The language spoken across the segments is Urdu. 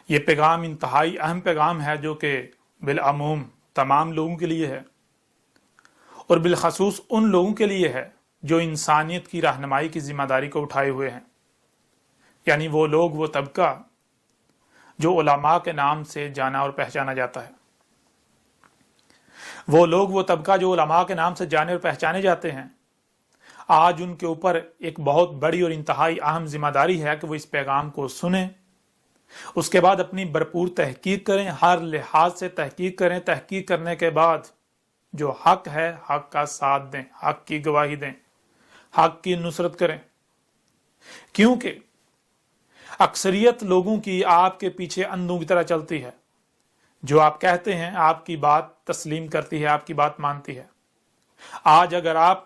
یہ پیغام انتہائی اہم پیغام ہے جو کہ بالعموم تمام لوگوں کے لیے ہے، اور بالخصوص ان لوگوں کے لیے ہے جو انسانیت کی رہنمائی کی ذمہ داری کو اٹھائے ہوئے ہیں، یعنی وہ لوگ، وہ طبقہ جو علماء کے نام سے جانا اور پہچانا جاتا ہے، وہ لوگ، وہ طبقہ جو علماء کے نام سے جانے اور پہچانے جاتے ہیں۔ آج ان کے اوپر ایک بہت بڑی اور انتہائی اہم ذمہ داری ہے کہ وہ اس پیغام کو سنیں، اس کے بعد اپنی بھرپور تحقیق کریں، ہر لحاظ سے تحقیق کریں، تحقیق کرنے کے بعد جو حق ہے حق کا ساتھ دیں، حق کی گواہی دیں، حق کی نصرت کریں، کیونکہ اکثریت لوگوں کی آپ کے پیچھے اندھوں کی طرح چلتی ہے، جو آپ کہتے ہیں آپ کی بات تسلیم کرتی ہے، آپ کی بات مانتی ہے۔ آج اگر آپ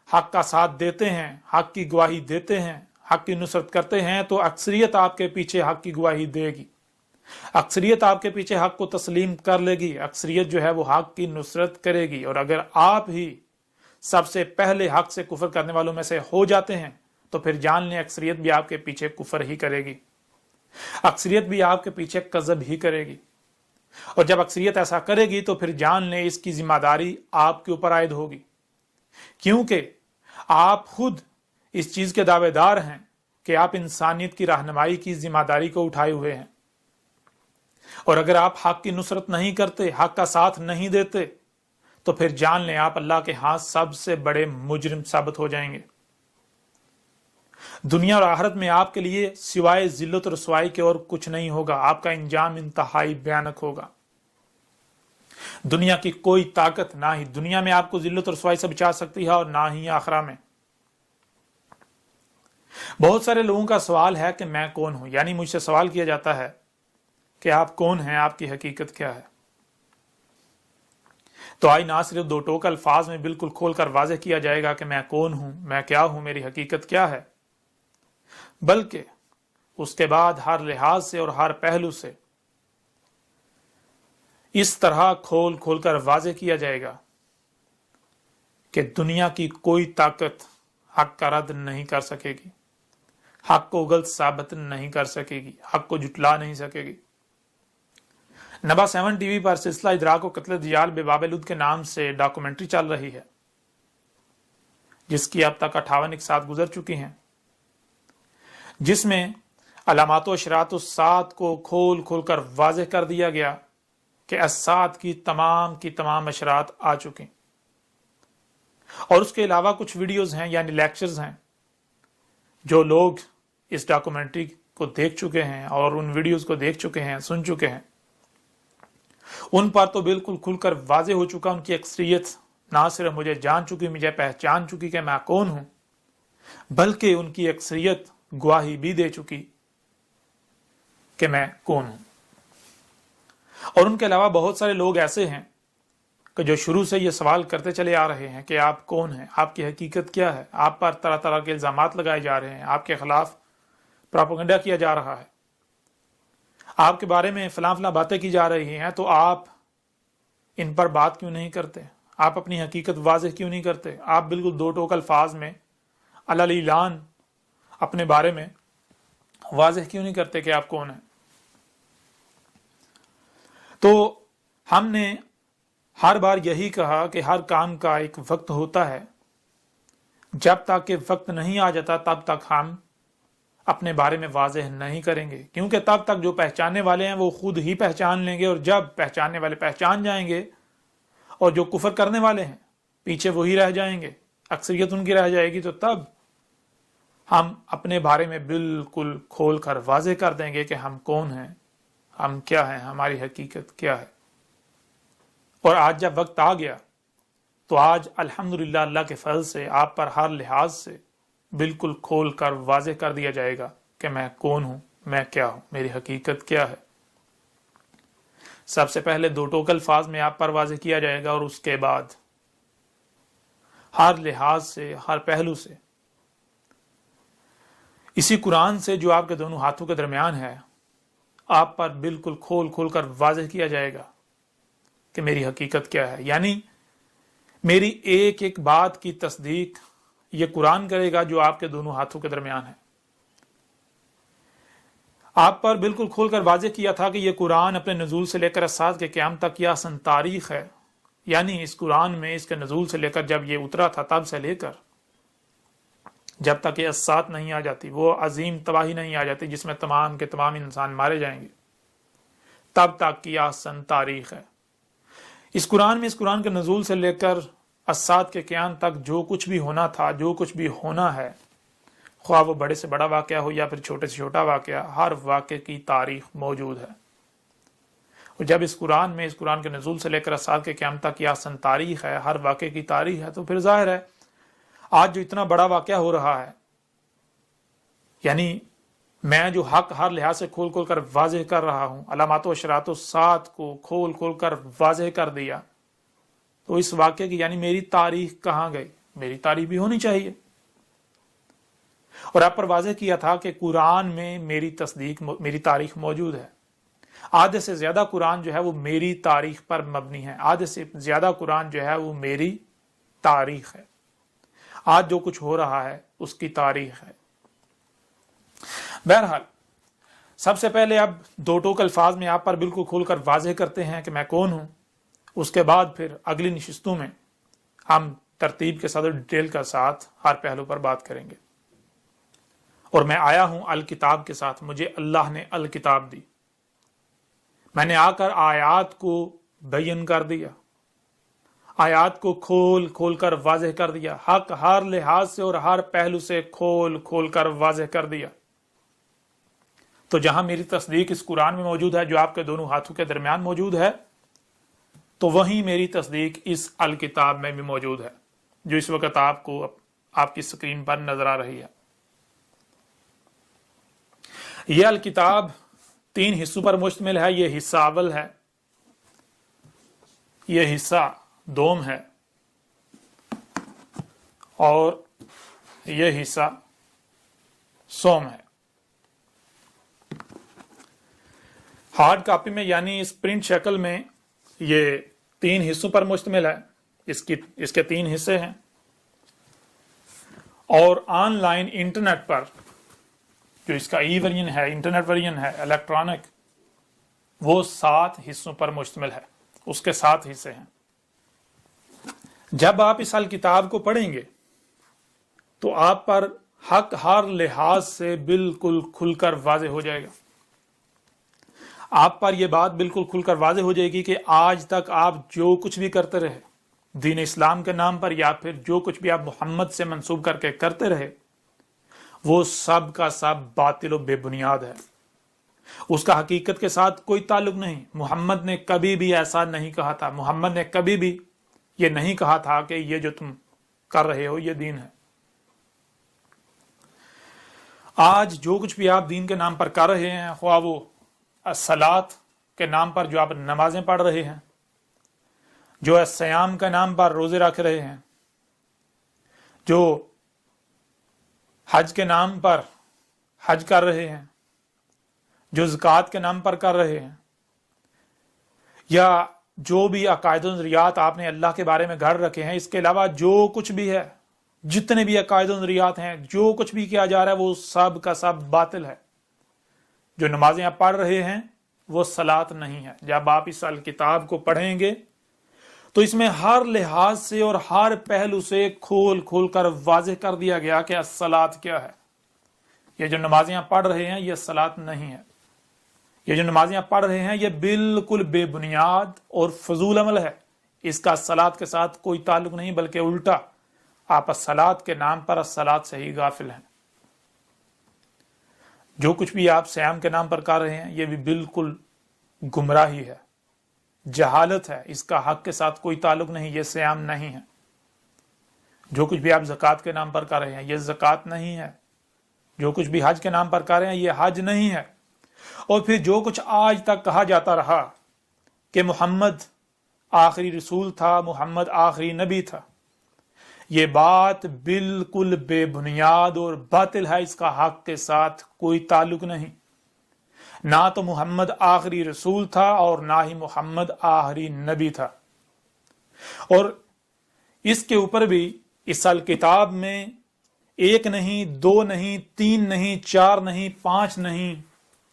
حق کا ساتھ دیتے ہیں، حق کی گواہی دیتے ہیں، حق کی نصرت کرتے ہیں، تو اکثریت آپ کے پیچھے حق کی گواہی دے گی، اکثریت آپ کے پیچھے حق کو تسلیم کر لے گی، اکثریت جو ہے وہ حق کی نصرت کرے گی۔ اور اگر آپ ہی سب سے پہلے حق سے کفر کرنے والوں میں سے ہو جاتے ہیں تو پھر جان لیں اکثریت بھی آپ کے پیچھے کفر ہی کرے گی، اکثریت بھی آپ کے پیچھے کذب ہی کرے گی، اور جب اکثریت ایسا کرے گی تو پھر جان لیں اس کی ذمہ داری آپ کے اوپر عائد ہوگی، کیونکہ آپ خود اس چیز کے دعوے دار ہیں کہ آپ انسانیت کی رہنمائی کی ذمہ داری کو اٹھائے ہوئے ہیں، اور اگر آپ حق کی نصرت نہیں کرتے، حق کا ساتھ نہیں دیتے، تو پھر جان لیں آپ اللہ کے ہاں سب سے بڑے مجرم ثابت ہو جائیں گے۔ دنیا اور آخرت میں آپ کے لیے سوائے ذلت اور رسوائی کے اور کچھ نہیں ہوگا، آپ کا انجام انتہائی بھیانک ہوگا۔ دنیا کی کوئی طاقت نہ ہی دنیا میں آپ کو ذلت اور رسوائی سے بچا سکتی ہے اور نہ ہی آخرہ میں۔ بہت سارے لوگوں کا سوال ہے کہ میں کون ہوں، یعنی مجھ سے سوال کیا جاتا ہے کہ آپ کون ہیں، آپ کی حقیقت کیا ہے؟ تو آئی نہ صرف دو ٹوک الفاظ میں بالکل کھول کر واضح کیا جائے گا کہ میں کون ہوں، میں کیا ہوں، میری حقیقت کیا ہے، بلکہ اس کے بعد ہر لحاظ سے اور ہر پہلو سے اس طرح کھول کھول کر واضح کیا جائے گا کہ دنیا کی کوئی طاقت حق کا رد نہیں کر سکے گی، حق کو غلط ثابت نہیں کر سکے گی، حق کو جھٹلا نہیں سکے گی۔ نبا 7 ٹی وی پر سلسلہ ادراک و قتل دجال بے باب لد کے نام سے ڈاکومنٹری چل رہی ہے، جس کی اب تک 58 اقساط گزر چکی ہیں، جس میں علامات و اشراط الساعت کو کھول کھول کر واضح کر دیا گیا کہ الساعت کی تمام اشراط آ چکی، اور اس کے علاوہ کچھ ویڈیوز ہیں یعنی لیکچرز ہیں جو لوگ اس ڈاکومنٹری کو دیکھ چکے ہیں اور ان ویڈیوز کو دیکھ چکے ہیں، سن چکے ہیں، ان پر تو بالکل کھل کر واضح ہو چکا، ان کی اکثریت نہ صرف مجھے جان چکی، مجھے پہچان چکی کہ میں کون ہوں، بلکہ ان کی اکثریت گواہی بھی دے چکی کہ میں کون ہوں۔ اور ان کے علاوہ بہت سارے لوگ ایسے ہیں کہ جو شروع سے یہ سوال کرتے چلے آ رہے ہیں کہ آپ کون ہیں، آپ کی حقیقت کیا ہے، آپ پر طرح طرح کے الزامات لگائے جا رہے ہیں، آپ کے خلاف پراپیگنڈا کیا جا رہا ہے، آپ کے بارے میں فلاں فلاں باتیں کی جا رہی ہیں، تو آپ ان پر بات کیوں نہیں کرتے؟ آپ اپنی حقیقت واضح کیوں نہیں کرتے؟ آپ بالکل دو ٹوک الفاظ میں علی الاعلان اپنے بارے میں واضح کیوں نہیں کرتے کہ آپ کون ہیں؟ تو ہم نے ہر بار یہی کہا کہ ہر کام کا ایک وقت ہوتا ہے، جب تک کہ وقت نہیں آ جاتا تب تک ہم اپنے بارے میں واضح نہیں کریں گے، کیونکہ تب تک جو پہچاننے والے ہیں وہ خود ہی پہچان لیں گے، اور جب پہچاننے والے پہچان جائیں گے اور جو کفر کرنے والے ہیں پیچھے وہی رہ جائیں گے، اکثریت ان کی رہ جائے گی، تو تب ہم اپنے بارے میں بالکل کھول کر واضح کر دیں گے کہ ہم کون ہیں، ہم کیا ہیں، ہماری حقیقت کیا ہے۔ اور آج جب وقت آ گیا تو آج الحمدللہ اللہ کے فضل سے آپ پر ہر لحاظ سے بالکل کھول کر واضح کر دیا جائے گا کہ میں کون ہوں، میں کیا ہوں، میری حقیقت کیا ہے۔ سب سے پہلے دو ٹوک الفاظ میں آپ پر واضح کیا جائے گا، اور اس کے بعد ہر لحاظ سے، ہر پہلو سے، اسی قرآن سے جو آپ کے دونوں ہاتھوں کے درمیان ہے، آپ پر بالکل کھول کھول کر واضح کیا جائے گا کہ میری حقیقت کیا ہے۔ یعنی میری ایک ایک بات کی تصدیق یہ قرآن کرے گا جو آپ کے دونوں ہاتھوں کے درمیان ہے۔ آپ پر بالکل کھول کر واضح کیا تھا کہ یہ قرآن اپنے نزول سے لے کر اسات کے قیام تک کی آسن تاریخ ہے، یعنی اس قرآن میں اس کے نزول سے لے کر جب یہ اترا تھا تب سے لے کر جب تک یہ اسات نہیں آ جاتی، وہ عظیم تباہی نہیں آ جاتی جس میں تمام کے تمام انسان مارے جائیں گے، تب تک کی آسن تاریخ ہے۔ اس قرآن میں اس قرآن کے نزول سے لے کر اسات کے قیام تک جو کچھ بھی ہونا تھا، جو کچھ بھی ہونا ہے، خواہ وہ بڑے سے بڑا واقعہ ہو یا پھر چھوٹے سے چھوٹا واقعہ، ہر واقعے کی تاریخ موجود ہے۔ اور جب اس قرآن میں اس قرآن کے نزول سے لے کر اسات کے قیام تک کی آسن تاریخ ہے، ہر واقعے کی تاریخ ہے، تو پھر ظاہر ہے آج جو اتنا بڑا واقعہ ہو رہا ہے، یعنی میں جو حق ہر لحاظ سے کھول کھول کر واضح کر رہا ہوں، علامات و اشراط و سات کو کھول کھول کر واضح کر دیا، تو اس واقعے کی یعنی میری تاریخ کہاں گئی؟ میری تاریخ بھی ہونی چاہیے۔ اور آپ پر واضح کیا تھا کہ قرآن میں میری تصدیق، میری تاریخ موجود ہے۔ آدھے سے زیادہ قرآن جو ہے وہ میری تاریخ پر مبنی ہے، آدھے سے زیادہ قرآن جو ہے وہ میری تاریخ ہے، آج جو کچھ ہو رہا ہے اس کی تاریخ ہے۔ بہرحال سب سے پہلے اب دو ٹوک الفاظ میں آپ پر بالکل کھول کر واضح کرتے ہیں کہ میں کون ہوں، اس کے بعد پھر اگلی نشستوں میں ہم ترتیب کے ساتھ ڈیٹیل کا ساتھ ہر پہلو پر بات کریں گے۔ اور میں آیا ہوں الکتاب کے ساتھ، مجھے اللہ نے الکتاب دی، میں نے آ کر آیات کو بیان کر دیا، آیات کو کھول کھول کر واضح کر دیا، حق ہر لحاظ سے اور ہر پہلو سے کھول کھول کر واضح کر دیا۔ تو جہاں میری تصدیق اس قرآن میں موجود ہے جو آپ کے دونوں ہاتھوں کے درمیان موجود ہے، تو وہیں میری تصدیق اس الکتاب میں بھی موجود ہے جو اس وقت آپ کو آپ کی سکرین پر نظر آ رہی ہے۔ یہ الکتاب 3 حصوں پر مشتمل ہے۔ یہ حصہ اول ہے، یہ حصہ دوم ہے، اور یہ حصہ سوم ہے۔ ہارڈ کاپی میں یعنی اس پرنٹ شکل میں یہ 3 حصوں پر مشتمل ہے، اس کے 3 حصے ہیں، اور آن لائن انٹرنیٹ پر جو اس کا ای ورژن ہے، انٹرنیٹ ورژن ہے، الیکٹرانک، وہ 7 حصوں پر مشتمل ہے، اس کے 7 حصے ہیں۔ جب آپ اس الکتاب کو پڑھیں گے تو آپ پر حق ہر لحاظ سے بالکل کھل کر واضح ہو جائے گا۔ آپ پر یہ بات بالکل کھل کر واضح ہو جائے گی کہ آج تک آپ جو کچھ بھی کرتے رہے دین اسلام کے نام پر، یا پھر جو کچھ بھی آپ محمد سے منسوب کر کے کرتے رہے، وہ سب کا سب باطل و بے بنیاد ہے، اس کا حقیقت کے ساتھ کوئی تعلق نہیں۔ محمد نے کبھی بھی ایسا نہیں کہا تھا، محمد نے کبھی بھی یہ نہیں کہا تھا کہ یہ جو تم کر رہے ہو یہ دین ہے۔ آج جو کچھ بھی آپ دین کے نام پر کر رہے ہیں، خواہ وہ الصلاۃ کے نام پر جو آپ نمازیں پڑھ رہے ہیں، جو الصیام کے نام پر روزے رکھ رہے ہیں، جو حج کے نام پر حج کر رہے ہیں، جو زکوٰۃ کے نام پر کر رہے ہیں، یا جو بھی عقائد و نظریات آپ نے اللہ کے بارے میں گھڑ رکھے ہیں، اس کے علاوہ جو کچھ بھی ہے، جتنے بھی عقائد و نظریات ہیں، جو کچھ بھی کیا جا رہا ہے، وہ سب کا سب باطل ہے۔ جو نمازیں آپ پڑھ رہے ہیں وہ صلاۃ نہیں ہے۔ جب آپ اس الکتاب کو پڑھیں گے تو اس میں ہر لحاظ سے اور ہر پہلو سے کھول کھول کر واضح کر دیا گیا کہ الصلاۃ کیا ہے۔ یہ جو نمازیں آپ پڑھ رہے ہیں یہ صلاۃ نہیں ہے۔ یہ جو نمازیں آپ پڑھ رہے ہیں یہ بالکل بے بنیاد اور فضول عمل ہے، اس کا الصلاۃ کے ساتھ کوئی تعلق نہیں، بلکہ الٹا آپ الصلاۃ کے نام پر الصلاۃ سے ہی غافل ہیں۔ جو کچھ بھی آپ سیام کے نام پر کر رہے ہیں یہ بھی بالکل گمراہی ہے، جہالت ہے، اس کا حق کے ساتھ کوئی تعلق نہیں، یہ سیام نہیں ہے۔ جو کچھ بھی آپ زکوٰۃ کے نام پر کر رہے ہیں یہ زکوٰۃ نہیں ہے۔ جو کچھ بھی حج کے نام پر کر رہے ہیں یہ حج نہیں ہے۔ اور پھر جو کچھ آج تک کہا جاتا رہا کہ محمد آخری رسول تھا، محمد آخری نبی تھا، یہ بات بالکل بے بنیاد اور باطل ہے، اس کا حق کے ساتھ کوئی تعلق نہیں۔ نہ تو محمد آخری رسول تھا اور نہ ہی محمد آخری نبی تھا۔ اور اس کے اوپر بھی اس الکتاب میں 1 نہیں، 2 نہیں، 3 نہیں، 4 نہیں، 5 نہیں،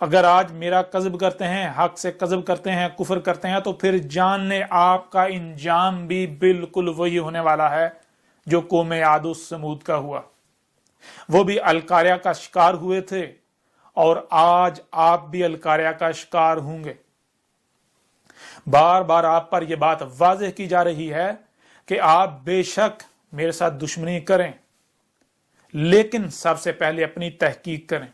اگر آج میرا کذب کرتے ہیں، حق سے کذب کرتے ہیں، کفر کرتے ہیں، تو پھر جان لیں آپ کا انجام بھی بالکل وہی ہونے والا ہے جو قوم عاد و سمود کا ہوا۔ وہ بھی القاریہ کا شکار ہوئے تھے اور آج آپ بھی القاریہ کا شکار ہوں گے۔ بار بار آپ پر یہ بات واضح کی جا رہی ہے کہ آپ بے شک میرے ساتھ دشمنی کریں، لیکن سب سے پہلے اپنی تحقیق کریں۔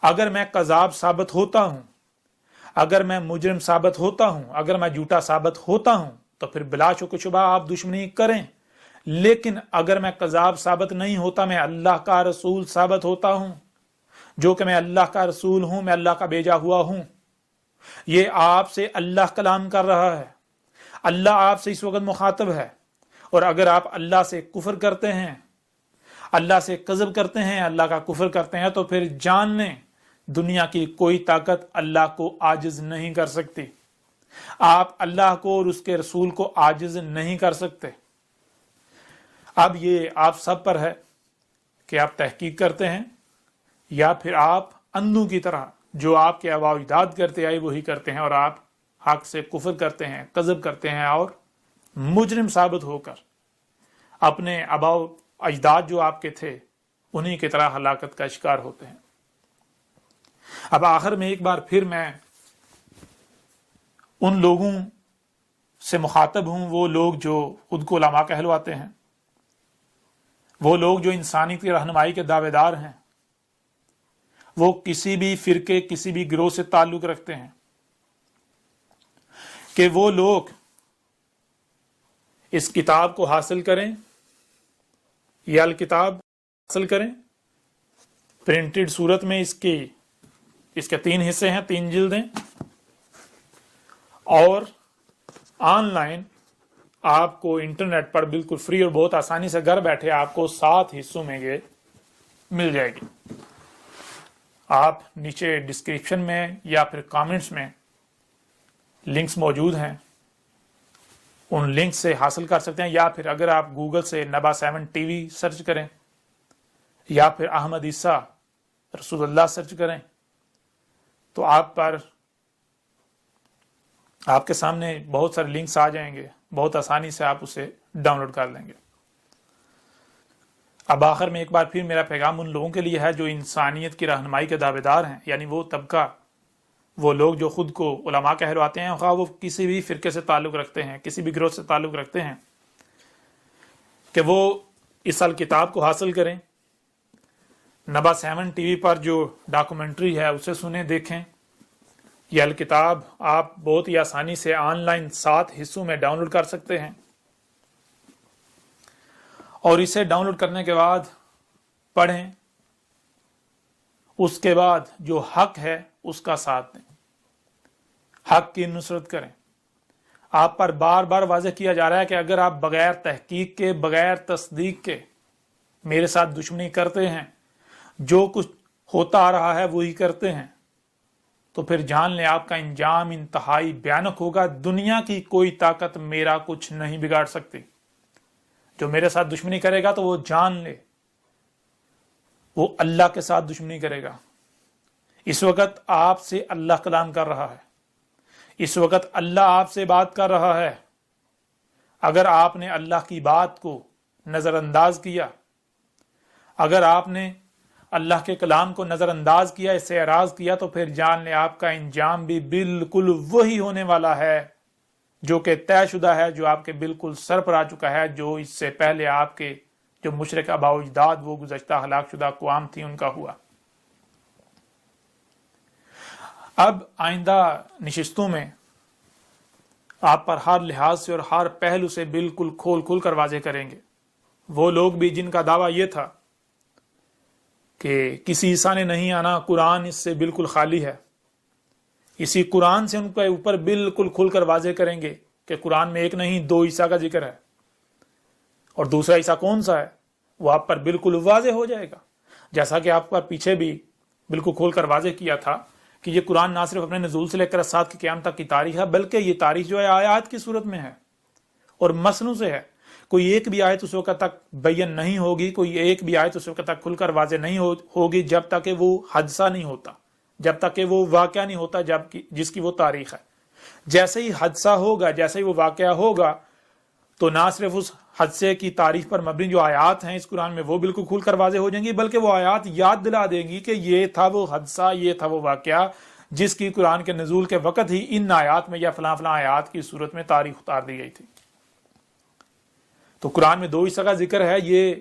اگر میں کذاب ثابت ہوتا ہوں، اگر میں مجرم ثابت ہوتا ہوں، اگر میں جھوٹا ثابت ہوتا ہوں، تو پھر بلا شک و شبہ آپ دشمنی کریں۔ لیکن اگر میں کذاب ثابت نہیں ہوتا، میں اللہ کا رسول ثابت ہوتا ہوں، جو کہ میں اللہ کا رسول ہوں، میں اللہ کا بھیجا ہوا ہوں۔ یہ آپ سے اللہ کلام کر رہا ہے، اللہ آپ سے اس وقت مخاطب ہے۔ اور اگر آپ اللہ سے کفر کرتے ہیں، اللہ سے کذب کرتے ہیں، اللہ کا کفر کرتے ہیں، تو پھر جان لیں دنیا کی کوئی طاقت اللہ کو عاجز نہیں کر سکتی۔ آپ اللہ کو اور اس کے رسول کو عاجز نہیں کر سکتے۔ اب یہ آپ سب پر ہے کہ آپ تحقیق کرتے ہیں یا پھر آپ اندھوں کی طرح جو آپ کے آباء و اجداد کرتے آئے وہی کرتے ہیں، اور آپ حق سے کفر کرتے ہیں، کذب کرتے ہیں، اور مجرم ثابت ہو کر اپنے آباء و اجداد جو آپ کے تھے انہی کی طرح ہلاکت کا شکار ہوتے ہیں۔ اب آخر میں ایک بار پھر میں ان لوگوں سے مخاطب ہوں، وہ لوگ جو خود کو علماء کہلواتے ہیں، وہ لوگ جو انسانی کی رہنمائی کے دعوے دار ہیں، وہ کسی بھی فرقے، کسی بھی گروہ سے تعلق رکھتے ہیں، کہ وہ لوگ اس کتاب کو حاصل کریں، یہ الکتاب حاصل کریں پرنٹڈ صورت میں۔ اس کے 3 حصے ہیں، 3 جلدیں، اور آن لائن آپ کو انٹرنیٹ پر بالکل فری اور بہت آسانی سے گھر بیٹھے آپ کو 7 حصوں میں یہ مل جائے گی۔ آپ نیچے ڈسکرپشن میں یا پھر کامنٹس میں لنکس موجود ہیں، ان لنک سے حاصل کر سکتے ہیں، یا پھر اگر آپ گوگل سے نبا 7 ٹی وی سرچ کریں یا پھر احمد عیسیٰ رسول اللہ سرچ کریں تو آپ کے سامنے بہت سارے لنکس آ جائیں گے، بہت آسانی سے آپ اسے ڈاؤن لوڈ کر لیں گے۔ اب آخر میں ایک بار پھر میرا پیغام ان لوگوں کے لیے ہے جو انسانیت کی رہنمائی کے دعوے دار ہیں، یعنی وہ طبقہ، وہ لوگ جو خود کو علماء کہلواتے ہیں، خواہ وہ کسی بھی فرقے سے تعلق رکھتے ہیں، کسی بھی گروہ سے تعلق رکھتے ہیں، کہ وہ اس الکتاب کو حاصل کریں۔ نبا 7 ٹی وی پر جو ڈاکومنٹری ہے اسے سنیں، دیکھیں۔ یہ الکتاب آپ بہت ہی آسانی سے آن لائن 7 حصوں میں ڈاؤن لوڈ کر سکتے ہیں، اور اسے ڈاؤن لوڈ کرنے کے بعد پڑھیں، اس کے بعد جو حق ہے اس کا ساتھ دیں، حق کی نصرت کریں۔ آپ پر بار بار واضح کیا جا رہا ہے کہ اگر آپ بغیر تحقیق کے، بغیر تصدیق کے میرے ساتھ دشمنی کرتے ہیں، جو کچھ ہوتا آ رہا ہے وہی کرتے ہیں، تو پھر جان لیں آپ کا انجام انتہائی بھیانک ہوگا۔ دنیا کی کوئی طاقت میرا کچھ نہیں بگاڑ سکتی۔ جو میرے ساتھ دشمنی کرے گا تو وہ جان لے وہ اللہ کے ساتھ دشمنی کرے گا۔ اس وقت آپ سے اللہ کلام کر رہا ہے، اس وقت اللہ آپ سے بات کر رہا ہے۔ اگر آپ نے اللہ کی بات کو نظر انداز کیا، اگر آپ نے اللہ کے کلام کو نظر انداز کیا، اس سے اعراض کیا، تو پھر جان لیں آپ کا انجام بھی بالکل وہی ہونے والا ہے جو کہ طے شدہ ہے، جو آپ کے بالکل سر پر آ چکا ہے، جو اس سے پہلے آپ کے جو مشرک آباء و اجداد، وہ گزشتہ ہلاک شدہ اقوام تھی، ان کا ہوا۔ اب آئندہ نشستوں میں آپ پر ہر لحاظ سے اور ہر پہلو سے بالکل کھول کر واضح کریں گے۔ وہ لوگ بھی جن کا دعویٰ یہ تھا کہ کسی عیسیٰ نے نہیں آنا، قرآن اس سے بالکل خالی ہے، اسی قرآن سے ان کے اوپر بالکل کھل کر واضح کریں گے کہ قرآن میں ایک نہیں 2 عیسیٰ کا ذکر ہے، اور دوسرا عیسیٰ کون سا ہے وہ آپ پر بالکل واضح ہو جائے گا۔ جیسا کہ آپ پر پیچھے بھی بالکل کھول کر واضح کیا تھا کہ یہ قرآن نہ صرف اپنے نزول سے لے کر ساتھ کی قیامت تک کی تاریخ ہے، بلکہ یہ تاریخ جو ہے آیات کی صورت میں ہے اور مصنوع سے ہے۔ کوئی ایک بھی آیت اس وقت تک بیان نہیں ہوگی، کوئی ایک بھی آیت اس وقت تک کھل کر واضح نہیں ہوگی جب تک کہ وہ حادثہ نہیں ہوتا، جب تک کہ وہ واقعہ نہیں ہوتا جس کی وہ تاریخ ہے. جیسے ہی حادثہ ہوگا، جیسے ہی وہ واقعہ ہوگا، تو نہ صرف اس حادثے کی تاریخ پر مبنی جو آیات ہیں اس قرآن میں وہ بالکل کھل کر واضح ہو جائیں گی، بلکہ وہ آیات یاد دلا دیں گی کہ یہ تھا وہ حادثہ، یہ تھا وہ واقعہ جس کی قرآن کے نزول کے وقت ہی ان آیات میں یا فلاں فلاں آیات کی صورت میں تاریخ اتار دی گئی تھی. تو قرآن میں 2 عیسیٰ کا ذکر ہے. یہ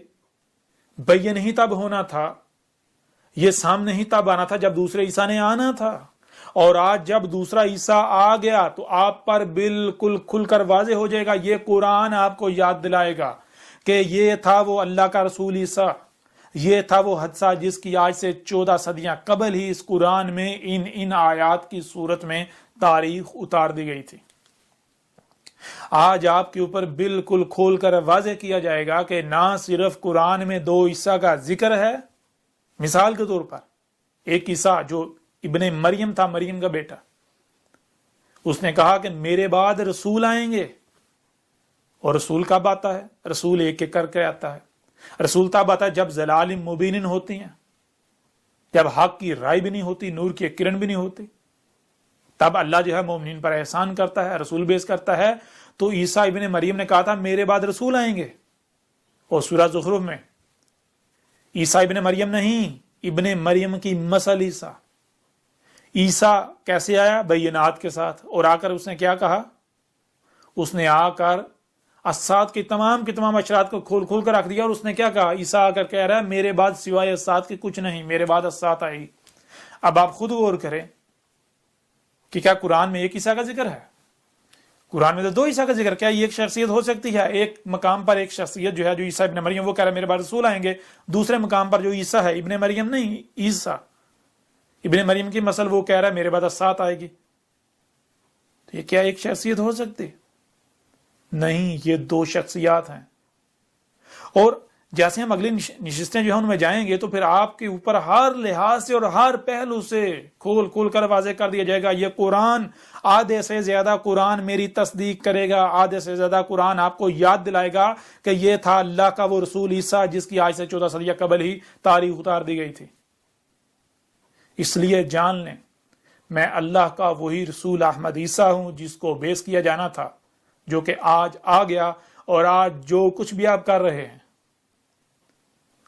بین ہی تب ہونا تھا، یہ سامنے ہی تب آنا تھا جب دوسرے عیسیٰ نے آنا تھا. اور آج جب دوسرا عیسیٰ آ گیا تو آپ پر بالکل کھل کر واضح ہو جائے گا. یہ قرآن آپ کو یاد دلائے گا کہ یہ تھا وہ اللہ کا رسول عیسیٰ، یہ تھا وہ حادثہ جس کی آج سے 14 صدیاں قبل ہی اس قرآن میں ان آیات کی صورت میں تاریخ اتار دی گئی تھی. آج آپ کے اوپر بالکل کھول کر واضح کیا جائے گا کہ نہ صرف قرآن میں 2 عیسیٰ کا ذکر ہے. مثال کے طور پر ایک عیسیٰ جو ابن مریم تھا، مریم کا بیٹا، اس نے کہا کہ میرے بعد رسول آئیں گے. اور رسول کب آتا ہے؟ رسول ایک ایک کر کے آتا ہے. رسول تب آتا ہے جب ضلال مبین ہوتی ہیں، جب حق کی رائے بھی نہیں ہوتی، نور کی ایک کرن بھی نہیں ہوتی. تب اللہ جو ہے مومنین پر احسان کرتا ہے، رسول بیس کرتا ہے. تو عیسیٰ ابن مریم نے کہا تھا میرے بعد رسول آئیں گے. اور سورہ زخرف میں عیسیٰ ابن مریم نہیں، ابن مریم کی مثل عیسیٰ. عیسیٰ کیسے آیا؟ بینات کے ساتھ. اور آ کر اس نے کیا کہا؟ اس نے آ کر اسات کی تمام اشرات کو کھول کھول کر رکھ دیا. اور اس نے کیا کہا؟ عیسیٰ آ کر کہہ رہا ہے میرے بعد سوائے اسات کی کچھ نہیں، میرے بعد اسات آئی. اب آپ خود غور کریں کہ کیا قرآن میں ایک عیسیٰ کا ذکر ہے؟ قرآن میں تو 2 عیسیٰ کا ذکر. کیا یہ ایک شخصیت ہو سکتی ہے؟ ایک مقام پر ایک شخصیت جو ہے جو عیسیٰ ابن مریم، وہ کہہ رہا ہے میرے بعد رسول آئیں گے. دوسرے مقام پر جو عیسیٰ ہے، ابن مریم نہیں، عیسیٰ ابن مریم کی مثل، وہ کہہ رہا ہے میرے بعد اسات آئے گی. تو یہ کیا ایک شخصیت ہو سکتی؟ نہیں، یہ 2 شخصیات ہیں. اور جیسے ہم اگلی نشستیں جو ہیں ان میں جائیں گے تو پھر آپ کے اوپر ہر لحاظ سے اور ہر پہلو سے کھول کھول کر واضح کر دیا جائے گا. یہ قرآن آدھے سے زیادہ قرآن میری تصدیق کرے گا، آدھے سے زیادہ قرآن آپ کو یاد دلائے گا کہ یہ تھا اللہ کا وہ رسول عیسیٰ جس کی آج سے 14 صدیاں قبل ہی تاریخ اتار دی گئی تھی. اس لیے جان لیں میں اللہ کا وہی رسول احمد عیسیٰ ہوں جس کو بیس کیا جانا تھا، جو کہ آج آ گیا. اور آج جو کچھ بھی آپ کر رہے ہیں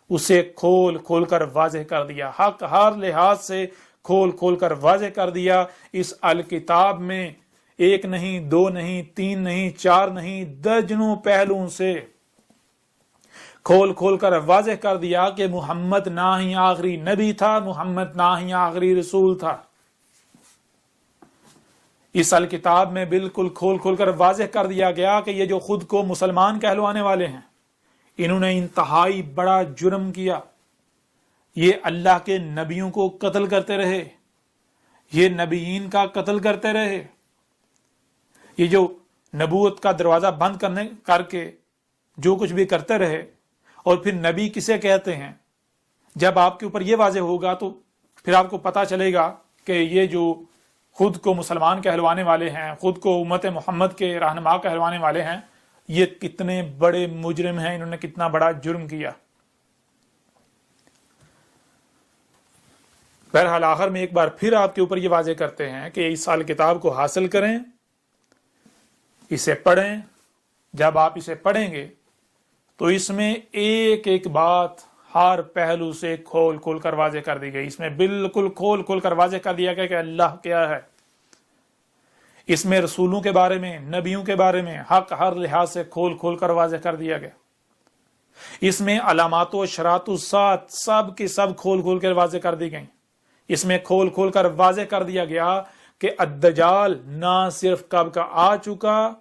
اسے کھول کھول کر واضح کر دیا. حق ہر لحاظ سے کھول کھول کر واضح کر دیا. اس الکتاب میں 1 نہیں، 2 نہیں، 3 نہیں، 4 نہیں، درجنوں پہلوؤں سے کھول کھول کر واضح کر دیا کہ محمد نہ ہی آخری نبی تھا، محمد نہ ہی آخری رسول تھا. اس الکتاب میں بالکل کھول کھول کر واضح کر دیا گیا کہ یہ جو خود کو مسلمان کہلوانے والے ہیں، انہوں نے انتہائی بڑا جرم کیا. یہ اللہ کے نبیوں کو قتل کرتے رہے، یہ نبیین کا قتل کرتے رہے. یہ جو نبوت کا دروازہ بند کر کے جو کچھ بھی کرتے رہے. اور پھر نبی کسے کہتے ہیں؟ جب آپ کے اوپر یہ واضح ہوگا تو پھر آپ کو پتا چلے گا کہ یہ جو خود کو مسلمان کہلوانے والے ہیں، خود کو امت محمد کے رہنما کہلوانے والے ہیں، یہ کتنے بڑے مجرم ہیں، انہوں نے کتنا بڑا جرم کیا. بہرحال آخر میں ایک بار پھر آپ کے اوپر یہ واضح کرتے ہیں کہ اس سال کتاب کو حاصل کریں، اسے پڑھیں. جب آپ اسے پڑھیں گے تو اس میں ایک ایک بات ہر پہلو سے کھول کھول کر واضح کر دی گئی. اس میں بالکل کھول کھول کر واضح کر دیا گیا کہ اللہ کیا ہے. اس میں رسولوں کے بارے میں، نبیوں کے بارے میں حق ہر لحاظ سے کھول کھول کر واضح کر دیا گیا. اس میں علامات و اشراط الساعۃ سب کی سب کھول کھول کر واضح کر دی گئیں. اس میں کھول کھول کر واضح کر دیا گیا کہ الدجال نہ صرف کب کا آ چکا،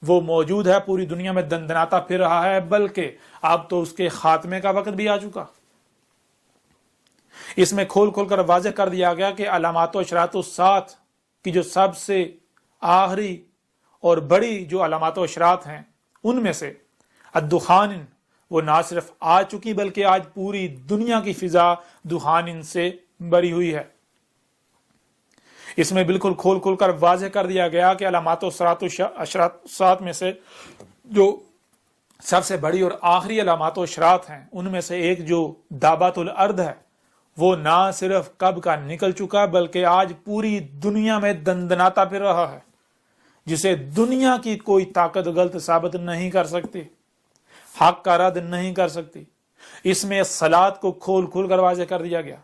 وہ موجود ہے، پوری دنیا میں دندناتا پھر رہا ہے، بلکہ اب تو اس کے خاتمے کا وقت بھی آ چکا. اس میں کھول کھول کر واضح کر دیا گیا کہ علامات و اشراط الساعۃ کی جو سب سے آخری اور بڑی جو علامات و اشراط ہیں ان میں سے الدخان، وہ نہ صرف آ چکی بلکہ آج پوری دنیا کی فضا دخان سے بری ہوئی ہے. اس میں بالکل کھول کھول کر واضح کر دیا گیا کہ علامات و اشراط میں سے جو سب سے بڑی اور آخری علامات و اشراط ہیں ان میں سے ایک جو دابت الارض ہے وہ نہ صرف کب کا نکل چکا بلکہ آج پوری دنیا میں دندناتا پھر رہا ہے، جسے دنیا کی کوئی طاقت غلط ثابت نہیں کر سکتی، حق کا رد نہیں کر سکتی۔ اس میں صلات کو کھول کھول کر واضح کر دیا گیا،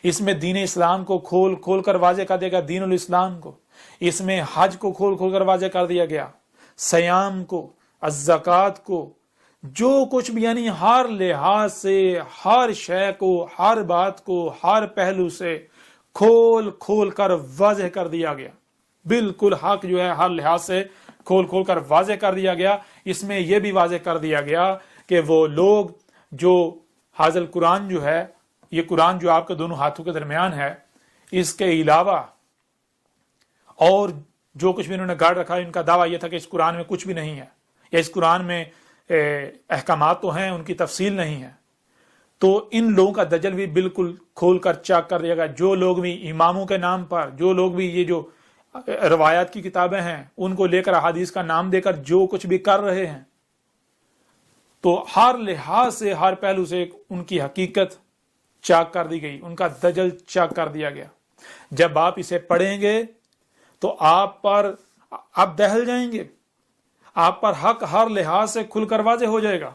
اس میں دین اسلام کو کھول کھول کر واضح کر دیا گیا، دین الاسلام کو، اس میں حج کو کھول کھول کر واضح کر دیا گیا، سیام کو، الزکوٰۃ کو، جو کچھ بھی، یعنی ہر لحاظ سے ہر شے کو، ہر بات کو، ہر پہلو سے کھول کھول کر واضح کر دیا گیا۔ بالکل حق جو ہے ہر لحاظ سے کھول کھول کر واضح کر دیا گیا۔ اس میں یہ بھی واضح کر دیا گیا کہ وہ لوگ جو حاضر قرآن جو ہے، یہ قرآن جو آپ کے دونوں ہاتھوں کے درمیان ہے، اس کے علاوہ اور جو کچھ بھی انہوں نے گاڑ رکھا، ان کا دعویٰ یہ تھا کہ اس قرآن میں کچھ بھی نہیں ہے، یا اس قرآن میں احکامات تو ہیں، ان کی تفصیل نہیں ہے۔ تو ان لوگوں کا دجل بھی بالکل کھول کر چاک کر دیا گیا۔ جو لوگ بھی اماموں کے نام پر، جو لوگ بھی یہ جو روایات کی کتابیں ہیں ان کو لے کر، احادیث کا نام دے کر جو کچھ بھی کر رہے ہیں، تو ہر لحاظ سے ہر پہلو سے ان کی حقیقت چاک کر دی گئی، ان کا دجل چاک کر دیا گیا۔ جب آپ اسے پڑھیں گے تو آپ دہل جائیں گے، آپ پر حق ہر لحاظ سے کھل کر واضح ہو جائے گا۔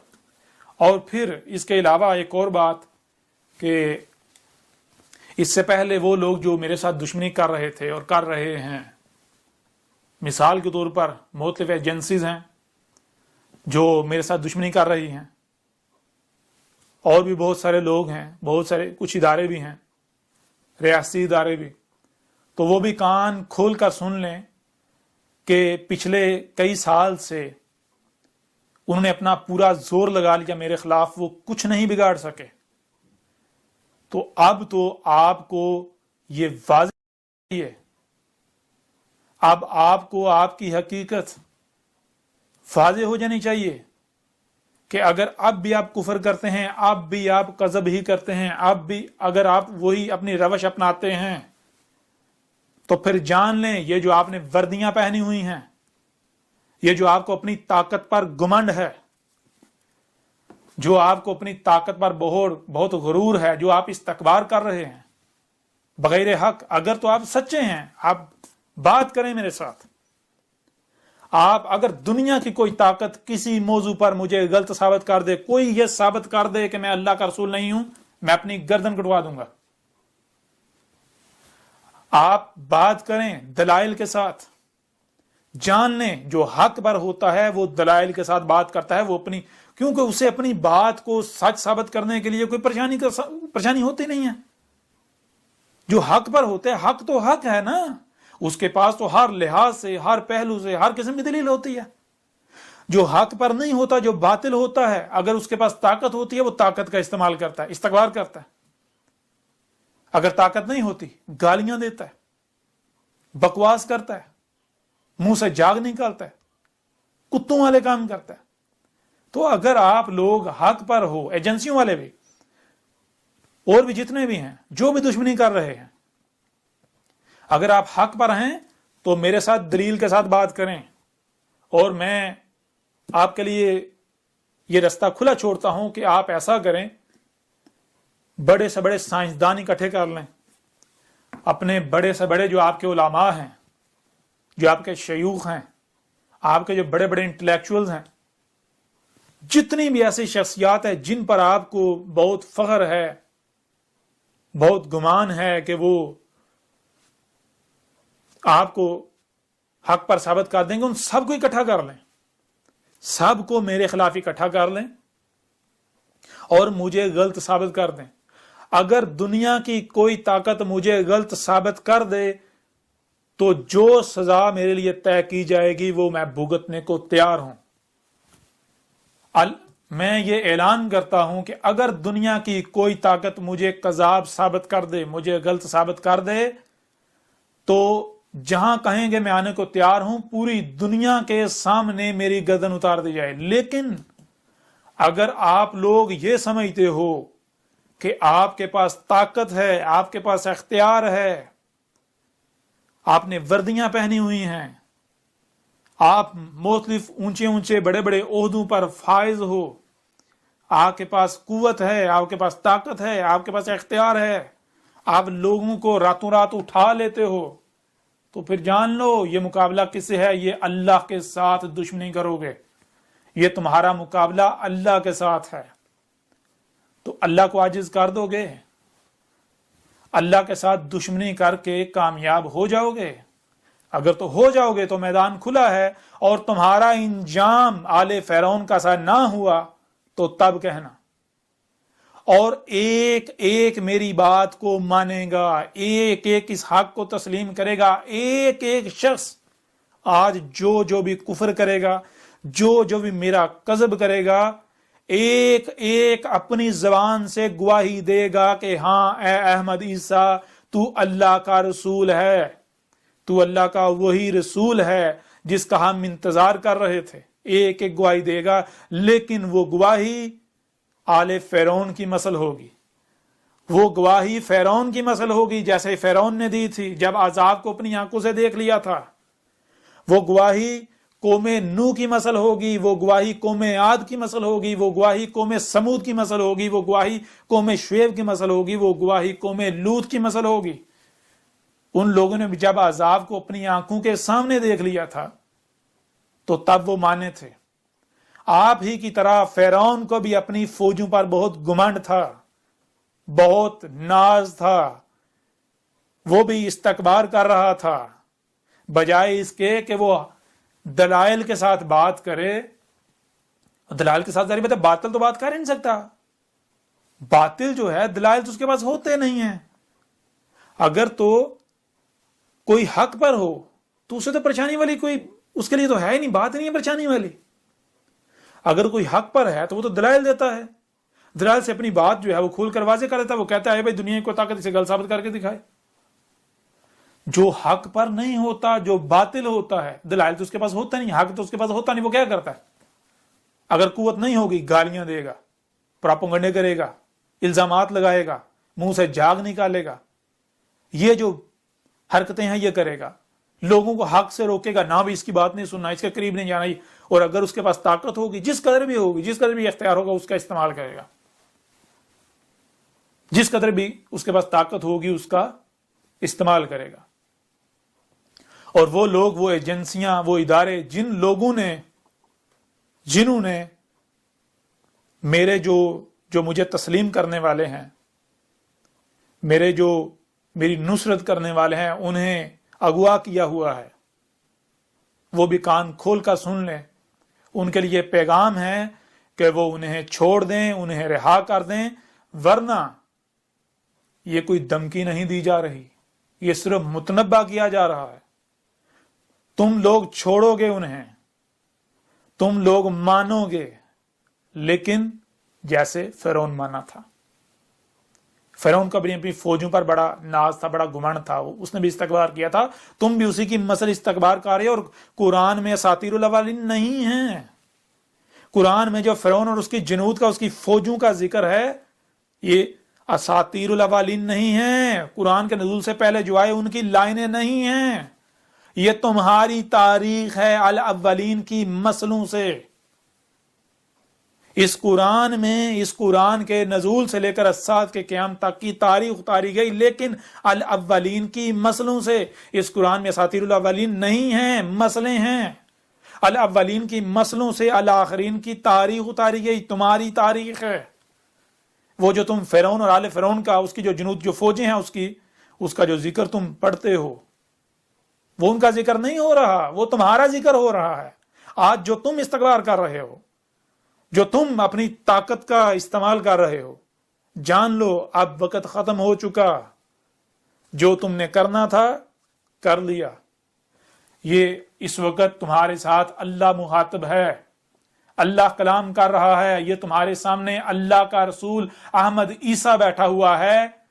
اور پھر اس کے علاوہ ایک اور بات کہ اس سے پہلے وہ لوگ جو میرے ساتھ دشمنی کر رہے تھے اور کر رہے ہیں، مثال کے طور پر مختلف ایجنسیز ہیں جو میرے ساتھ دشمنی کر رہی ہیں، اور بھی بہت سارے لوگ ہیں، بہت سارے کچھ ادارے بھی ہیں، ریاستی ادارے بھی، تو وہ بھی کان کھول کر سن لیں کہ پچھلے کئی سال سے انہوں نے اپنا پورا زور لگا لیا میرے خلاف، وہ کچھ نہیں بگاڑ سکے۔ تو اب تو آپ کو یہ واضح ہے، اب آپ کو آپ کی حقیقت واضح ہو جانی چاہیے کہ اگر اب بھی آپ کفر کرتے ہیں، اب بھی آپ کذب ہی کرتے ہیں، اب بھی اگر آپ وہی اپنی روش اپناتے ہیں، تو پھر جان لیں یہ جو آپ نے وردیاں پہنی ہوئی ہیں، یہ جو آپ کو اپنی طاقت پر گمنڈ ہے، جو آپ کو اپنی طاقت پر بہت غرور ہے، جو آپ استکبار کر رہے ہیں بغیر حق، اگر تو آپ سچے ہیں آپ بات کریں میرے ساتھ۔ آپ اگر دنیا کی کوئی طاقت کسی موضوع پر مجھے غلط ثابت کر دے، کوئی یہ ثابت کر دے کہ میں اللہ کا رسول نہیں ہوں، میں اپنی گردن کٹوا دوں گا۔ آپ بات کریں دلائل کے ساتھ، جان لیں جو حق پر ہوتا ہے وہ دلائل کے ساتھ بات کرتا ہے، وہ کیونکہ اسے اپنی بات کو سچ ثابت کرنے کے لیے کوئی پریشانی ہوتی نہیں ہے۔ جو حق پر ہوتے ہیں، حق تو حق ہے نا، اس کے پاس تو ہر لحاظ سے، ہر پہلو سے، ہر قسم کی دلیل ہوتی ہے۔ جو حق پر نہیں ہوتا، جو باطل ہوتا ہے، اگر اس کے پاس طاقت ہوتی ہے وہ طاقت کا استعمال کرتا ہے، استکبار کرتا ہے۔ اگر طاقت نہیں ہوتی گالیاں دیتا ہے، بکواس کرتا ہے، منہ سے جاگ نکالتا ہے، کتوں والے کام کرتا ہے۔ تو اگر آپ لوگ حق پر ہو، ایجنسیوں والے بھی اور بھی جتنے بھی ہیں جو بھی دشمنی کر رہے ہیں، اگر آپ حق پر ہیں تو میرے ساتھ دلیل کے ساتھ بات کریں، اور میں آپ کے لیے یہ رستہ کھلا چھوڑتا ہوں کہ آپ ایسا کریں، بڑے سے بڑے سائنسدان اکٹھے کر لیں، اپنے بڑے سے بڑے جو آپ کے علماء ہیں، جو آپ کے شیوخ ہیں، آپ کے جو بڑے بڑے انٹلیکچوئلز ہیں، جتنی بھی ایسی شخصیات ہیں جن پر آپ کو بہت فخر ہے، بہت گمان ہے کہ وہ آپ کو حق پر ثابت کر دیں گے، ان سب کو اکٹھا کر لیں، سب کو میرے خلاف اکٹھا کر لیں اور مجھے غلط ثابت کر دیں۔ اگر دنیا کی کوئی طاقت مجھے غلط ثابت کر دے تو جو سزا میرے لیے طے کی جائے گی وہ میں بھگتنے کو تیار ہوں۔ میں یہ اعلان کرتا ہوں کہ اگر دنیا کی کوئی طاقت مجھے کذاب ثابت کر دے، مجھے غلط ثابت کر دے، تو جہاں کہیں گے میں آنے کو تیار ہوں، پوری دنیا کے سامنے میری گردن اتار دی جائے۔ لیکن اگر آپ لوگ یہ سمجھتے ہو کہ آپ کے پاس طاقت ہے، آپ کے پاس اختیار ہے، آپ نے وردیاں پہنی ہوئی ہیں، آپ مختلف اونچے اونچے بڑے بڑے عہدوں پر فائز ہو، آپ کے پاس قوت ہے، آپ کے پاس طاقت ہے، آپ کے پاس اختیار ہے، آپ لوگوں کو راتوں رات اٹھا لیتے ہو، تو پھر جان لو یہ مقابلہ کس سے ہے؟ یہ اللہ کے ساتھ دشمنی کرو گے، یہ تمہارا مقابلہ اللہ کے ساتھ ہے۔ تو اللہ کو عاجز کر دو گے، اللہ کے ساتھ دشمنی کر کے کامیاب ہو جاؤ گے؟ اگر تو ہو جاؤ گے تو میدان کھلا ہے، اور تمہارا انجام آل فرعون کا سا نہ ہوا تو تب کہنا۔ اور ایک ایک میری بات کو مانے گا، ایک ایک اس حق کو تسلیم کرے گا، ایک ایک شخص آج جو بھی کفر کرے گا، جو بھی میرا کذب کرے گا، ایک ایک اپنی زبان سے گواہی دے گا کہ ہاں اے احمد عیسیٰ تو اللہ کا رسول ہے، تو اللہ کا وہی رسول ہے جس کا ہم انتظار کر رہے تھے۔ ایک ایک گواہی دے گا، لیکن وہ گواہی آل فرعون کی مثل ہوگی، وہ گواہی فرعون کی مثل ہوگی جیسے فرعون نے دی تھی جب عذاب کو اپنی آنکھوں سے دیکھ لیا تھا۔ وہ گواہی قوم نوح کی مثل ہوگی، وہ گواہی قوم عاد کی مثل ہوگی، وہ گواہی قوم سمود کی مثل ہوگی، وہ گواہی قوم شعیب کی مثل ہوگی، وہ گواہی قوم لوط کی مثل ہوگی۔ ان لوگوں نے جب عذاب کو اپنی آنکھوں کے سامنے دیکھ لیا تھا تو تب وہ مانے تھے۔ آپ ہی کی طرح فرعون کو بھی اپنی فوجوں پر بہت گمنڈ تھا، بہت ناز تھا، وہ بھی استکبار کر رہا تھا، بجائے اس کے کہ وہ دلائل کے ساتھ بات کرے۔ دلائل کے ساتھ ظاہر بات ہے، باطل تو بات کر ہی نہیں سکتا، باطل جو ہے دلائل تو اس کے پاس ہوتے نہیں ہیں۔ اگر تو کوئی حق پر ہو تو اسے تو پریشانی والی کوئی اس کے لیے تو ہے ہی نہیں، بات نہیں ہے پریشانی والی۔ اگر کوئی حق پر ہے تو وہ تو دلائل دیتا ہے، دلائل سے اپنی بات جو ہے وہ کھول کر واضح کر دیتا ہے، وہ کہتا ہے بھائی دنیا کو طاقت اسے گل ثابت کر کے دکھائے۔ جو حق پر نہیں ہوتا، جو باطل ہوتا ہے، دلائل تو اس کے پاس ہوتا نہیں، حق تو اس کے پاس ہوتا نہیں، وہ کیا کرتا ہے؟ اگر قوت نہیں ہوگی گالیاں دے گا، پراپگنڈے کرے گا، الزامات لگائے گا، منہ سے جھاگ نکالے گا، یہ جو حرکتیں ہیں یہ کرے گا، لوگوں کو حق سے روکے گا، نہ بھی اس کی بات نہیں سننا، اس کے قریب نہیں جانا۔ اور اگر اس کے پاس طاقت ہوگی، جس قدر بھی ہوگی، جس قدر بھی اختیار ہوگا، اس کا استعمال کرے گا، جس قدر بھی اس کے پاس طاقت ہوگی اس کا استعمال کرے گا۔ اور وہ لوگ، وہ ایجنسیاں، وہ ادارے، جنہوں نے میرے جو مجھے تسلیم کرنے والے ہیں، میری نصرت کرنے والے ہیں، انہیں اغوا کیا ہوا ہے، وہ بھی کان کھول کر سن لیں۔ ان کے لیے پیغام ہے کہ وہ انہیں چھوڑ دیں، انہیں رہا کر دیں، ورنہ یہ کوئی دھمکی نہیں دی جا رہی، یہ صرف متنبہ کیا جا رہا ہے۔ تم لوگ چھوڑو گے انہیں، تم لوگ مانو گے، لیکن جیسے فرعون مانا تھا۔ فرعون کا بھی اپنی فوجوں پر بڑا ناز تھا، بڑا گمنڈ تھا، اس نے بھی استکبار کیا تھا، تم بھی اسی کی مثل استکبار کر رہے ہو۔ اور قرآن میں اساطیر الاولین نہیں ہے، قرآن میں جو فرعون اور اس کی جنود کا، اس کی فوجوں کا ذکر ہے، یہ اساطیر الاولین نہیں ہے، قرآن کے نزول سے پہلے جو آئے ان کی لائنیں نہیں ہیں، یہ تمہاری تاریخ ہے الاولین کی مثلوں سے۔ اس قرآن میں، اس قرآن کے نزول سے لے کر الساعۃ کے قیام تک کی تاریخ اتاری گئی، لیکن الاولین کی مثلوں سے۔ اس قرآن میں اساطیر الاولین نہیں ہیں، مثلیں ہیں۔ الاولین کی مثلوں سے الاخرین کی تاریخ اتاری گئی، تمہاری تاریخ ہے۔ وہ جو تم فرعون اور آل فرعون کا، اس کی جو جنود، جو فوجیں ہیں، اس کا جو ذکر تم پڑھتے ہو، وہ ان کا ذکر نہیں ہو رہا، وہ تمہارا ذکر ہو رہا ہے۔ آج جو تم استکبار کر رہے ہو، جو تم اپنی طاقت کا استعمال کر رہے ہو، جان لو اب وقت ختم ہو چکا، جو تم نے کرنا تھا کر لیا۔ یہ اس وقت تمہارے ساتھ اللہ مخاطب ہے، اللہ کلام کر رہا ہے، یہ تمہارے سامنے اللہ کا رسول احمد عیسیٰ بیٹھا ہوا ہے۔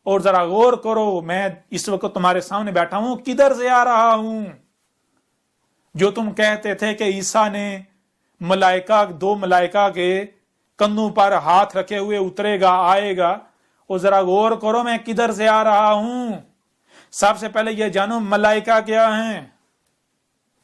اور ذرا غور کرو، میں اس وقت تمہارے سامنے بیٹھا ہوں، کدھر سے آ رہا ہوں؟ جو تم کہتے تھے کہ عیسیٰ نے دو ملائکہ کے کندھوں پر ہاتھ رکھے ہوئے اترے گا، آئے گا، اور ذرا غور کرو میں کدھر سے آ رہا ہوں۔ سب سے پہلے یہ جانو ملائکہ کیا ہیں۔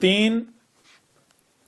3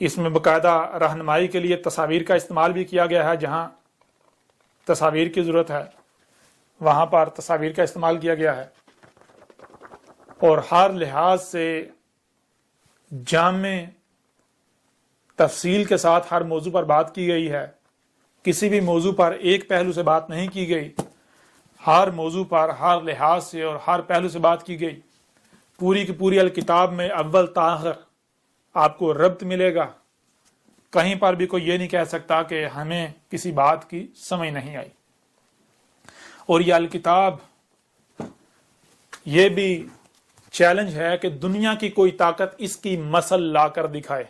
اس میں باقاعدہ رہنمائی کے لیے تصاویر کا استعمال بھی کیا گیا ہے، جہاں تصاویر کی ضرورت ہے وہاں پر تصاویر کا استعمال کیا گیا ہے، اور ہر لحاظ سے جامع تفصیل کے ساتھ ہر موضوع پر بات کی گئی ہے۔ کسی بھی موضوع پر ایک پہلو سے بات نہیں کی گئی، ہر موضوع پر ہر لحاظ سے اور ہر پہلو سے بات کی گئی۔ پوری کی پوری الکتاب میں اول تا آخر آپ کو ربط ملے گا، کہیں پر بھی کوئی یہ نہیں کہہ سکتا کہ ہمیں کسی بات کی سمجھ نہیں آئی۔ اور یہ الکتاب یہ بھی چیلنج ہے کہ دنیا کی کوئی طاقت اس کی مثل لا کر دکھائے،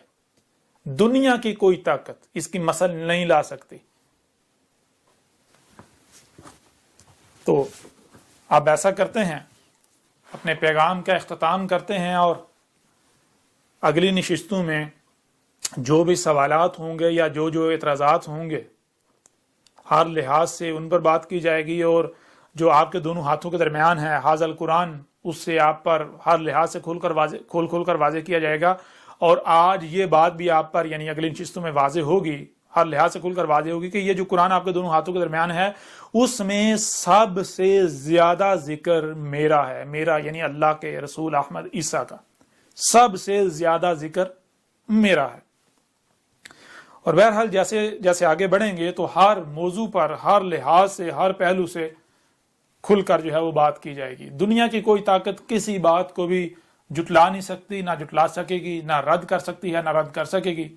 دنیا کی کوئی طاقت اس کی مثل نہیں لا سکتی۔ تو آپ ایسا کرتے ہیں، اپنے پیغام کا اختتام کرتے ہیں، اور اگلی نشستوں میں جو بھی سوالات ہوں گے یا جو اعتراضات ہوں گے ہر لحاظ سے ان پر بات کی جائے گی، اور جو آپ کے دونوں ہاتھوں کے درمیان ہے حاضر القرآن، اس سے آپ پر ہر لحاظ سے کھول کر واضح کیا جائے گا۔ اور آج یہ بات بھی آپ پر یعنی اگلی نشستوں میں واضح ہوگی، ہر لحاظ سے کھل کر واضح ہوگی کہ یہ جو قرآن آپ کے دونوں ہاتھوں کے درمیان ہے اس میں سب سے زیادہ ذکر میرا ہے، میرا یعنی اللہ کے رسول احمد عیسیٰ کا سب سے زیادہ ذکر میرا ہے۔ اور بہرحال جیسے جیسے آگے بڑھیں گے تو ہر موضوع پر ہر لحاظ سے ہر پہلو سے کھل کر جو ہے وہ بات کی جائے گی۔ دنیا کی کوئی طاقت کسی بات کو بھی جٹلا نہیں سکتی، نہ جٹلا سکے گی، نہ رد کر سکتی ہے، نہ رد کر سکے گی۔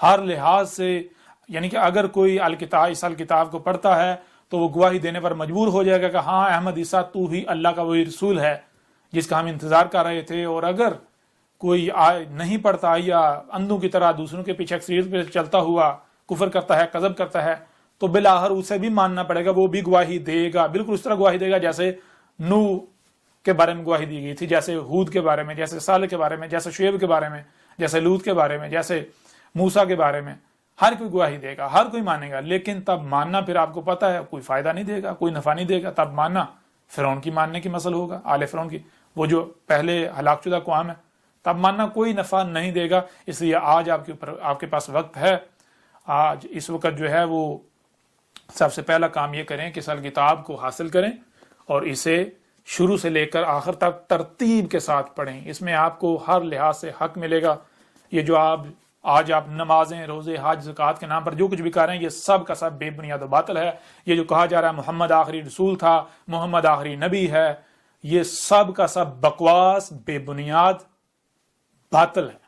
ہر لحاظ سے یعنی کہ اگر کوئی اس الکتاب کو پڑھتا ہے تو وہ گواہی دینے پر مجبور ہو جائے گا کہ ہاں احمد عیسیٰ تو ہی اللہ کا وہی رسول ہے جس کا ہم انتظار کر رہے تھے۔ اور اگر کوئی نہیں پڑھتا یا اندھوں کی طرح دوسروں کے پیچھے اکثریت پہ چلتا ہوا کفر کرتا ہے، کذب کرتا ہے، تو بالآخر اسے بھی ماننا پڑے گا، وہ بھی گواہی دے گا، بالکل اس طرح گواہی دے گا جیسے نوح کے بارے میں گواہی دی گئی تھی، جیسے ہود کے بارے میں، جیسے صالح کے بارے میں، جیسے شعیب کے بارے میں، جیسے لوط کے بارے میں، جیسے موسیٰ کے بارے میں۔ ہر کوئی گواہی دے گا، ہر کوئی مانے گا، لیکن تب ماننا پھر آپ کو پتا ہے کوئی فائدہ نہیں دے گا، کوئی نفع نہیں دے گا۔ تب ماننا فرعون کی ماننے کی مسئلہ ہوگا، آل فرعون کی، وہ جو پہلے ہلاک شدہ قوم ہے، تب ماننا کوئی نفع نہیں دے گا۔ اس لیے آج آپ کے پاس وقت ہے، آج اس وقت جو ہے وہ سب سے پہلا کام یہ کریں کہ اس کتاب کو حاصل کریں اور اسے شروع سے لے کر آخر تک ترتیب کے ساتھ پڑھیں۔ اس میں آپ کو ہر لحاظ سے حق ملے گا۔ یہ جو آج آپ نمازیں، روزے، حج، زکوٰۃ کے نام پر جو کچھ بھی کر رہے ہیں، یہ سب کا سب بے بنیاد و باطل ہے۔ یہ جو کہا جا رہا ہے محمد آخری رسول تھا، محمد آخری نبی ہے، یہ سب کا سب بکواس، بے بنیاد باطل ہے۔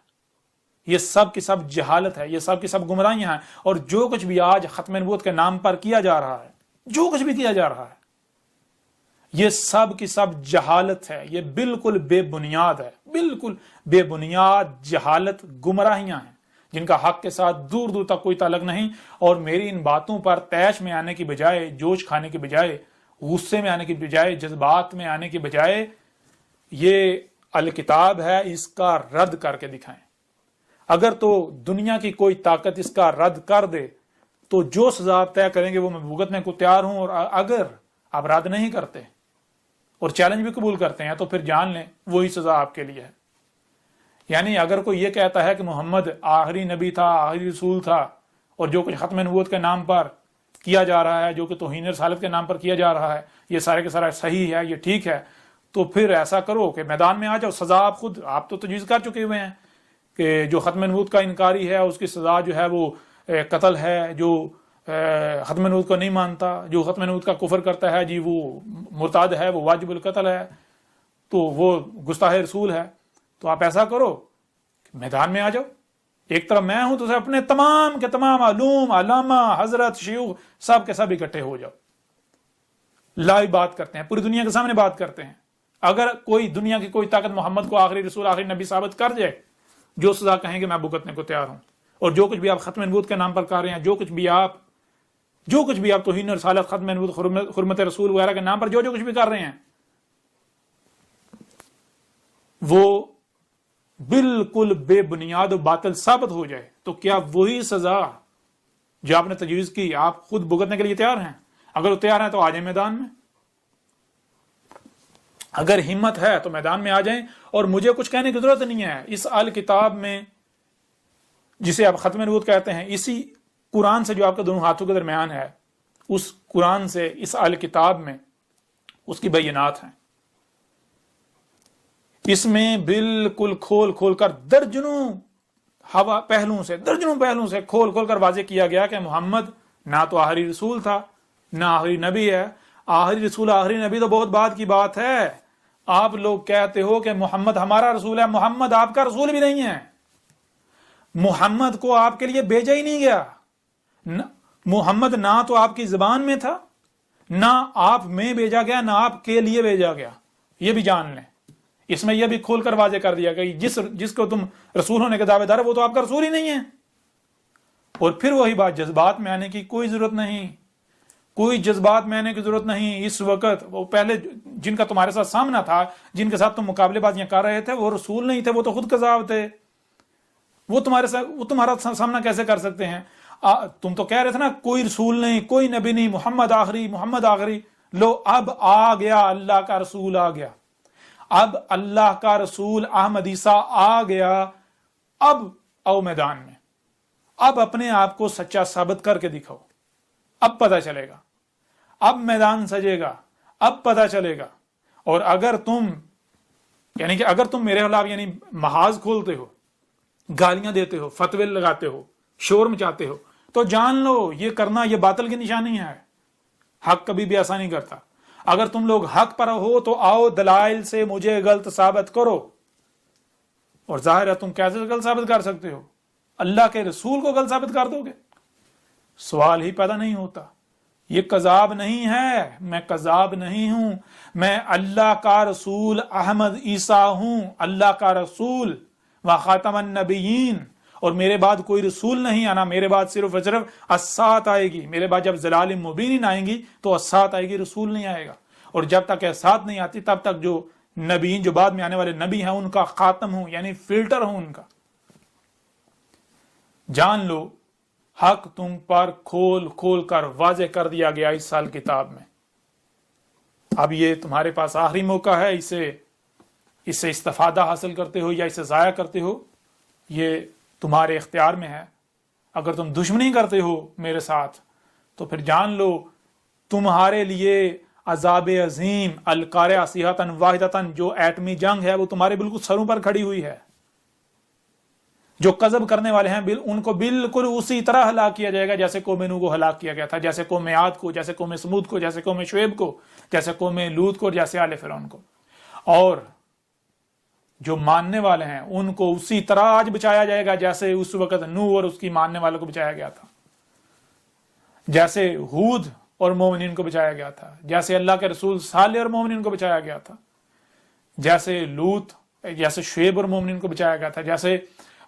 یہ سب کی سب جہالت ہے، یہ سب کی سب گمراہیاں ہیں۔ اور جو کچھ بھی آج ختم نبوت کے نام پر کیا جا رہا ہے، جو کچھ بھی کیا جا رہا ہے، یہ سب کی سب جہالت ہے، یہ بالکل بے بنیاد ہے، بالکل بے بنیاد جہالت، گمراہیاں ہیں جن کا حق کے ساتھ دور دور تک کوئی تعلق نہیں۔ اور میری ان باتوں پر طیش میں آنے کی بجائے، جوش کھانے کی بجائے، غصے میں آنے کی بجائے، جذبات میں آنے کی بجائے، یہ الکتاب ہے، اس کا رد کر کے دکھائیں۔ اگر تو دنیا کی کوئی طاقت اس کا رد کر دے تو جو سزا آپ طے کریں گے وہ میں بھگتنے کو تیار ہوں، اور اگر آپ رد نہیں کرتے اور چیلنج بھی قبول کرتے ہیں تو پھر جان لیں وہی سزا آپ کے لیے ہے۔ یعنی اگر کوئی یہ کہتا ہے کہ محمد آخری نبی تھا، آخری رسول تھا، اور جو کچھ ختم نبوت کے نام پر کیا جا رہا ہے، جو کہ توہین رسالت کے نام پر کیا جا رہا ہے، یہ سارے کے سارا صحیح ہے، یہ ٹھیک ہے، تو پھر ایسا کرو کہ میدان میں آ جاؤ، سزا آپ تو تجویز کر چکے ہوئے ہیں کہ جو ختم نبوت کا انکاری ہے اس کی سزا جو ہے وہ قتل ہے، جو ختم نبوت کو نہیں مانتا، جو ختم نبوت کا کفر کرتا ہے جی وہ مرتد ہے، وہ واجب القتل ہے، تو وہ گستاخ رسول ہے۔ تو آپ ایسا کرو کہ میدان میں آ جاؤ، ایک طرف میں ہوں تو اپنے تمام کے تمام علوم، علامہ، حضرت، شیوخ سب کے سب اکٹھے ہو جاؤ، لائیو بات کرتے ہیں، پوری دنیا کے سامنے بات کرتے ہیں۔ اگر کوئی دنیا کی کوئی طاقت محمد کو آخری رسول، آخری نبی ثابت کر جائے، جو سزا کہیں گے میں بھگتنے کو تیار ہوں۔ اور جو کچھ بھی آپ ختم نبوت کے نام پر کر رہے ہیں، جو کچھ بھی آپ توہین رسالت، ختم نبوت، حرمت رسول وغیرہ کے نام پر جو کچھ بھی کر رہے ہیں، وہ بالکل بے بنیاد و باطل ثابت ہو جائے تو کیا وہی سزا جو آپ نے تجویز کی آپ خود بھگتنے کے لیے تیار ہیں؟ اگر وہ تیار ہیں تو آ جائیں میدان میں، اگر ہمت ہے تو میدان میں آ جائیں۔ اور مجھے کچھ کہنے کی ضرورت نہیں ہے، اس الکتاب میں جسے آپ ختم نبوت کہتے ہیں، اسی قرآن سے جو آپ کے دونوں ہاتھوں کے درمیان ہے، اس قرآن سے، اس اہل کتاب میں اس کی بینات ہیں. اس میں بالکل کھول کھول کر درجنوں پہلوؤں سے کھول کھول کر واضح کیا گیا کہ محمد نہ تو آخری رسول تھا، نہ آخری نبی ہے. آخری رسول آخری نبی تو بہت بعد کی بات ہے. آپ لوگ کہتے ہو کہ محمد ہمارا رسول ہے، محمد آپ کا رسول بھی نہیں ہے. محمد کو آپ کے لیے بھیجا ہی نہیں گیا. محمد نہ تو آپ کی زبان میں تھا، نہ آپ میں بھیجا گیا، نہ آپ کے لیے بھیجا گیا. یہ بھی جان لیں. اس میں یہ بھی کھول کر واضح کر دیا کہ جس کو تم رسول ہونے کے دعوے دار وہ تو آپ کا رسول ہی نہیں ہے. اور پھر وہی بات، جذبات میں آنے کی کوئی ضرورت نہیں، کوئی جذبات میں آنے کی ضرورت نہیں. اس وقت وہ پہلے جن کا تمہارے ساتھ سامنا تھا، جن کے ساتھ تم مقابلے بازیاں کر رہے تھے، وہ رسول نہیں تھے، وہ تو خود کذاب تھے. وہ تمہارا سامنا کیسے کر سکتے ہیں؟ تم تو کہہ رہے تھے نا کوئی رسول نہیں، کوئی نبی نہیں، محمد آخری. لو اب آ گیا، اللہ کا رسول آ گیا. اب اللہ کا رسول احمد عیسیٰ آ گیا. اب آؤ میدان میں، اب اپنے آپ کو سچا ثابت کر کے دکھاؤ. اب پتہ چلے گا، اب میدان سجے گا، اب پتہ چلے گا. اور اگر تم میرے خلاف محاذ کھولتے ہو، گالیاں دیتے ہو، فتوے لگاتے ہو، شور مچاتے ہو، تو جان لو یہ کرنا، یہ باطل کی نشانی ہے. حق کبھی بھی ایسا نہیں کرتا. اگر تم لوگ حق پر ہو تو آؤ دلائل سے مجھے غلط ثابت کرو. اور ظاہر ہے تم کیسے غلط ثابت کر سکتے ہو؟ اللہ کے رسول کو غلط ثابت کر دو گے؟ سوال ہی پیدا نہیں ہوتا. یہ کذاب نہیں ہے، میں کذاب نہیں ہوں، میں اللہ کا رسول احمد عیسیٰ ہوں، اللہ کا رسول و خاتم النبیین. اور میرے بعد کوئی رسول نہیں آنا، میرے بعد صرف اور صرف اسات آئے گی. میرے بعد جب ضلال مبین آئیں گی تو اسات آئے گی، رسول نہیں آئے گا. اور جب تک اسات نہیں آتی تب تک جو نبیین، جو بعد میں آنے والے نبی ہیں، ان کا خاتم ہوں، یعنی فلٹر ہوں ان کا. جان لو حق تم پر کھول کھول کر واضح کر دیا گیا اس سال کتاب میں. اب یہ تمہارے پاس آخری موقع ہے، اس سے استفادہ حاصل کرتے ہو یا اسے ضائع کرتے ہو، یہ تمہارے اختیار میں ہے. اگر تم دشمنی کرتے ہو میرے ساتھ تو پھر جان لو تمہارے لیے عذاب عظیم، القارعہ صیحۃ واحدۃ، جو ایٹمی جنگ ہے وہ تمہارے بالکل سروں پر کھڑی ہوئی ہے. جو کذب کرنے والے ہیں ان کو بالکل اسی طرح ہلاک کیا جائے گا جیسے قوم نوح کو ہلاک کیا گیا تھا، جیسے قوم عاد کو، جیسے قوم سمود کو، جیسے قوم شعیب کو، جیسے قوم لوط کو، جیسے آل فرعون کو. اور جو ماننے والے ہیں ان کو اسی طرح آج بچایا جائے گا جیسے اس وقت نوح اور اس کی ماننے والوں کو بچایا گیا تھا، جیسے ہود اور مومنین کو بچایا گیا تھا، جیسے اللہ کے رسول صالح اور مومنین کو بچایا گیا تھا، جیسے شعیب اور مومنین کو بچایا گیا تھا، جیسے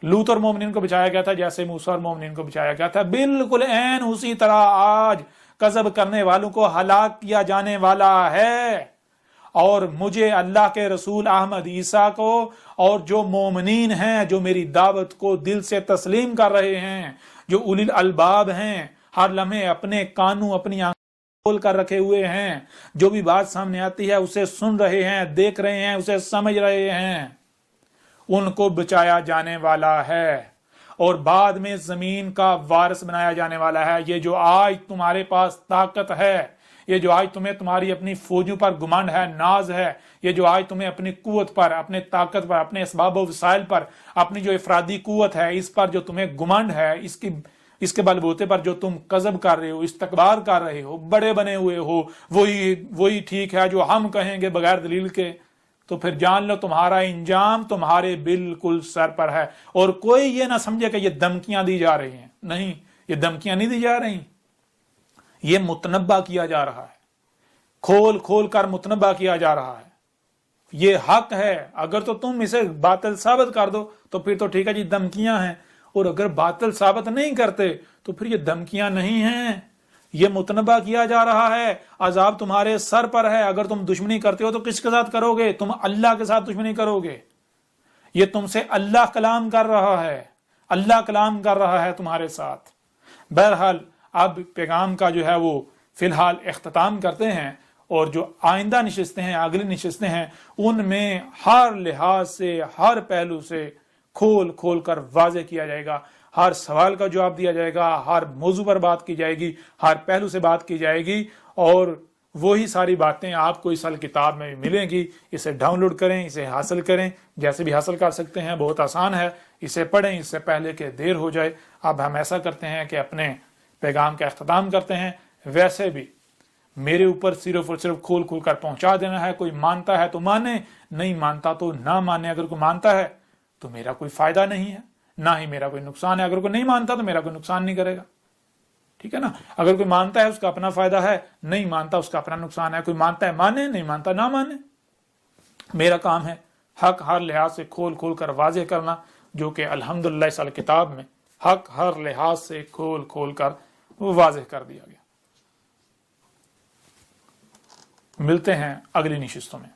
لوط اور مومنین کو بچایا گیا تھا، جیسے موسیٰ اور مومنین کو بچایا گیا تھا. بالکل عین اسی طرح آج کذب کرنے والوں کو ہلاک کیا جانے والا ہے. اور مجھے اللہ کے رسول احمد عیسیٰ کو اور جو مومنین ہیں، جو میری دعوت کو دل سے تسلیم کر رہے ہیں، جو اولی الالباب ہیں، ہر لمحے اپنے کانوں، اپنی آنکھوں کھول کر رکھے ہوئے ہیں، جو بھی بات سامنے آتی ہے اسے سن رہے ہیں، دیکھ رہے ہیں، اسے سمجھ رہے ہیں، ان کو بچایا جانے والا ہے اور بعد میں زمین کا وارث بنایا جانے والا ہے. یہ جو آج تمہارے پاس طاقت ہے، یہ جو آج تمہیں تمہاری اپنی فوجوں پر گمنڈ ہے، ناز ہے، یہ جو آج تمہیں اپنی قوت پر، اپنے طاقت پر، اپنے اسباب و وسائل پر، اپنی جو افرادی قوت ہے اس پر جو تمہیں گمنڈ ہے، اس کے بلبوتے پر جو تم کذب کر رہے ہو، استکبار کر رہے ہو، بڑے بنے ہوئے ہو، وہی ٹھیک ہے جو ہم کہیں گے بغیر دلیل کے، تو پھر جان لو تمہارا انجام تمہارے بالکل سر پر ہے. اور کوئی یہ نہ سمجھے کہ یہ دھمکیاں دی جا رہی ہیں. نہیں، یہ دھمکیاں نہیں دی جا رہی، یہ متنبہ کیا جا رہا ہے، کھول کھول کر متنبہ کیا جا رہا ہے. یہ حق ہے. اگر تو تم اسے باطل ثابت کر دو تو پھر تو ٹھیک ہے جی دھمکیاں ہیں، اور اگر باطل ثابت نہیں کرتے تو پھر یہ دھمکیاں نہیں ہیں، یہ متنبہ کیا جا رہا ہے. عذاب تمہارے سر پر ہے. اگر تم دشمنی کرتے ہو تو کس کے ساتھ کرو گے؟ تم اللہ کے ساتھ دشمنی کرو گے. یہ تم سے اللہ کلام کر رہا ہے، اللہ کلام کر رہا ہے تمہارے ساتھ. بہرحال اب پیغام کا جو ہے وہ فی الحال اختتام کرتے ہیں، اور جو آئندہ نشستیں ہیں، اگلی نشستیں ہیں، ان میں ہر لحاظ سے، ہر پہلو سے کھول کھول کر واضح کیا جائے گا ہر سوال کا جواب دیا جائے گا، ہر موضوع پر بات کی جائے گی، ہر پہلو سے بات کی جائے گی، اور وہی ساری باتیں آپ کو اس کتاب میں بھی ملیں گی۔ اسے ڈاؤن لوڈ کریں، اسے حاصل کریں، جیسے بھی حاصل کر سکتے ہیں، بہت آسان ہے، اسے پڑھیں اس سے پہلے کہ دیر ہو جائے۔ اب ہم ایسا کرتے ہیں کہ اپنے پیغام کا اختتام کرتے ہیں۔ ویسے بھی میرے اوپر صرف اور صرف کھول کھول کر پہنچا دینا ہے، کوئی مانتا ہے تو مانے، نہیں مانتا تو نہ مانے۔ اگر کوئی مانتا ہے تو میرا کوئی فائدہ نہیں ہے، نہ ہی میرا کوئی نقصان ہے، اگر کوئی نہیں مانتا تو میرا کوئی نقصان نہیں کرے گا، ٹھیک ہے نا۔ اگر کوئی مانتا ہے اس کا اپنا فائدہ ہے، نہیں مانتا اس کا اپنا نقصان ہے۔ کوئی مانتا ہے مانے، نہیں مانتا نہ مانے۔ میرا کام ہے حق ہر لحاظ سے کھول کھول کر واضح کرنا، جو کہ الحمدللہ اس کتاب میں حق ہر لحاظ سے کھول کھول کر واضح کر دیا گیا۔ ملتے ہیں اگلی نشستوں میں۔